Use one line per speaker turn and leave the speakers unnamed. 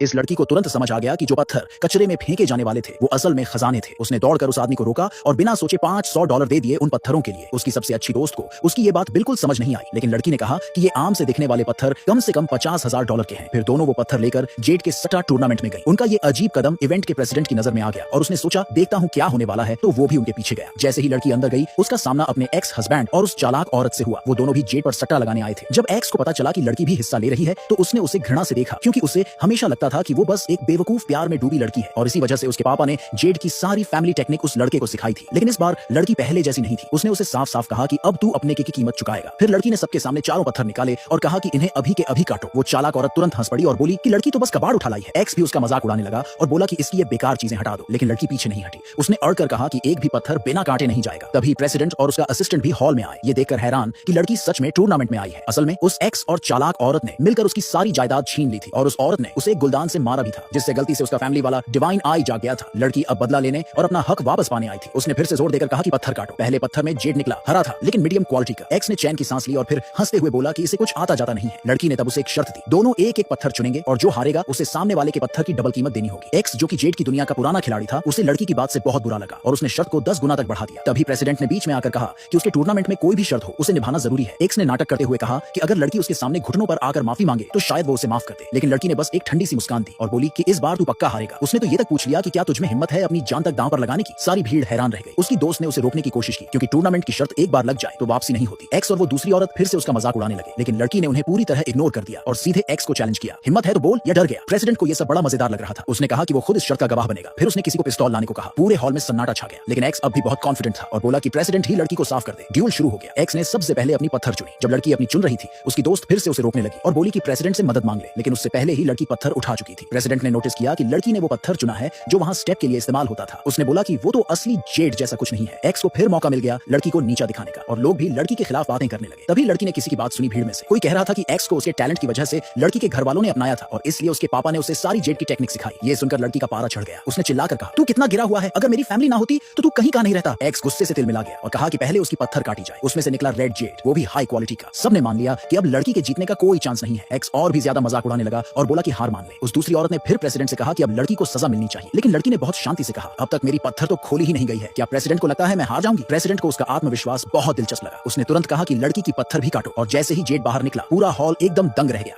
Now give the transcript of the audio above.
इस लड़की को तुरंत समझ आ गया कि जो पत्थर कचरे में फेंके जाने वाले थे वो असल में खजाने थे। उसने दौड़कर उस आदमी को रोका और बिना सोचे $500 दे दिए उन पत्थरों के लिए। उसकी सबसे अच्छी दोस्त को उसकी ये बात बिल्कुल समझ नहीं आई, लेकिन लड़की ने कहा कि ये आम से दिखने वाले पत्थर कम से कम $50,000 के हैं। फिर दोनों वो पत्थर लेकर जेड के सट्टा टूर्नामेंट में गई। उनका ये अजीब कदम इवेंट के प्रेसिडेंट की नजर में आ गया और उसने सोचा देखता हूँ क्या होने वाला है, तो वो भी उनके पीछे गया। जैसे ही लड़की अंदर गई उसका सामना अपने एक्स हस्बैंड और उस चालाक औरत से हुआ। वो दोनों भी जेड पर सट्टा लगाने आए थे। जब एक्स को पता चला कि लड़की भी हिस्सा ले रही है तो उसने उसे घृणा से देखा, क्योंकि उसे हमेशा लगता था कि वो बस एक बेवकूफ प्यार में डूबी लड़की है और इसी वजह से उसके पापा ने जेड की सारी फैमिली टेक्निक उस लड़के को सिखाई थी। लेकिन इस बार लड़की पहले जैसी नहीं थी। उसने उसे साफ साफ कहा कि अब तू अपने की कीमत चुकाएगा। फिर लड़की ने सबके सामने चारों पत्थर निकाले और कहा कि इन्हें अभी के अभी काटो। वो चालाक औरत तुरंत हंस पड़ी और बोली कि लड़की तो बस कबाड़ उठा लाई है। एक्स भी उसका मजाक उड़ाने लगा और बोला कि इसकी ये बेकार चीजें हटा दो, लेकिन लड़की पीछे नहीं हटी। उसने अड़कर कहा कि एक भी पत्थर बिना काटे नहीं जाएगा। तभी प्रेसिडेंट और उसका असिस्टेंट भी हॉल में आए, ये देखकर हैरान कि लड़की सच में टूर्नामेंट में आई है। असल में उस एक्स और चालाक औरत ने मिलकर उसकी सारी जायदाद छीन ली थी और उस औरत ने उसे एक गुलदान से मारा भी था, जिससे गलती से उसका फैमिली वाला डिवाइन आई जाग गया था। लड़की अब बदला लेने और अपना हक वापस पाने आई थी। उसने फिर से जोर देकर कहा कि पत्थर काटो। पहले पत्थर में जेड निकला, हरा था लेकिन मीडियम क्वालिटी का। एक्स ने चैन की सांस ली और फिर हंसते हुए बोला कि इसे कुछ आता जाता नहीं है। लड़की ने तब उसे एक शर्त दी, दोनों एक एक पत्थर चुनेंगे और जो हारेगा उसे सामने वाले के पत्थर की डबल कीमत देनी होगी। एक्स जो कि जेड की दुनिया का पुराना खिलाड़ी था, उसे लड़की की बात से बहुत बुरा लगा और उसने शर्त को 10 गुना तक बढ़ा दिया। तभी प्रेसिडेंट ने बीच में आकर कहा कि उसके टूर्नामेंट में कोई भी शर्त हो उसे निभाना जरूरी है। एक्स ने नाटक करते हुए कहा कि अगर लड़की उसके सामने घुटनों पर आकर माफी मांगे तो शायद वो उसे माफ कर दे, लेकिन लड़की ने बस एक ठंडी सी मुस्कान दी और बोली कि इस बार तू पक्का हारेगा। उसने तो ये तक पूछ लिया कि क्या तुझमें हिम्मत है अपनी जान तक दांव पर लगाने की। सारी भीड़ हैरान रह गई। उसकी दोस्त ने उसे रोकने की कोशिश की, क्योंकि टूर्नामेंट की शर्त एक बार लग जाए तो वापसी नहीं होती। एक्स और वो दूसरी औरत फिर से उसका मजाक उड़ाने लगे, लेकिन लड़की ने उन्हें पूरी तरह इग्नोर कर दिया और सीधे एक्स को चैलेंज किया, हिम्मत है तो बोल या डर गया। प्रेसिडेंट को यह सब बड़ा मजेदार लग रहा था। उसने कहा कि वो खुद इस शर्त का गवाह बनेगा। फिर उसने किसी को पिस्तौल लाने को कहा। पूरे हॉल में सन्नाटा छा गया, लेकिन एक्स अब भी बहुत कॉन्फिडेंट था और बोला कि प्रेसिडेंट ही लड़की को साफ कर दे। ड्यूल शुरू हो गया। एक्स ने सबसे पहले अपनी पत्थर चुनी। जब लड़की अपनी चुन रही थी उसकी दोस्त फिर से उसे रोकने लगी और बोली कि प्रेसिडेंट से मदद मांग ले, लेकिन उससे पहले ही लड़की पत्थर उठा चुकी थी। प्रेसिडेंट ने नोटिस किया कि लड़की ने वो पत्थर चुना है जो वहां स्टेप के लिए इस्तेमाल होता था। उसने बोला कि वो तो असली जेड जैसा कुछ नहीं है। एक्स को फिर मौका मिल गया लड़की को नीचा दिखाने का और लोग भी लड़की के खिलाफ बातें करने लगे। तभी लड़की ने किसी की बात सुनी भीड़ में से। कोई कह रहा था कि एक्स को उसके टैलेंट की वजह से लड़की के घर वालों ने अपनाया था और इसलिए उसके पापा ने उसे सारी जेड की टेक्निक सिखाई। ये सुनकर लड़की का पारा चढ़ गया। उसने चिल्लाकर कहा, तू कितना गिरा हुआ है, अगर मेरी फैमिली ना होती तो तू कहीं का नहीं रहता। एक्स गुस्से से तिलमिला गया और कहा कि पहले उसकी पत्थर काटी जाए। उसमें से निकला रेड जेड, वो भी हाई क्वालिटी का। सबने मान लिया कि अब लड़की के जीतने का कोई चांस नहीं है। एक्स और भी ज्यादा मजाक उड़ाने लगा और बोला कि हार मान ले। उस दूसरी औरत ने फिर प्रेसिडेंट से कहा कि अब लड़की को सजा मिलनी चाहिए, लेकिन लड़की ने बहुत शांति से कहा, अब तक मेरी पत्थर तो खोली ही नहीं गई है, क्या प्रेसिडेंट को लगता है मैं हार जाऊंगी? प्रेसिडेंट को उसका आत्मविश्वास बहुत दिलचस्प लगा। उसने तुरंत कहा कि लड़की की पत्थर भी काटो और जैसे ही जेड बाहर निकला पूरा हॉल एकदम दंग रह गया।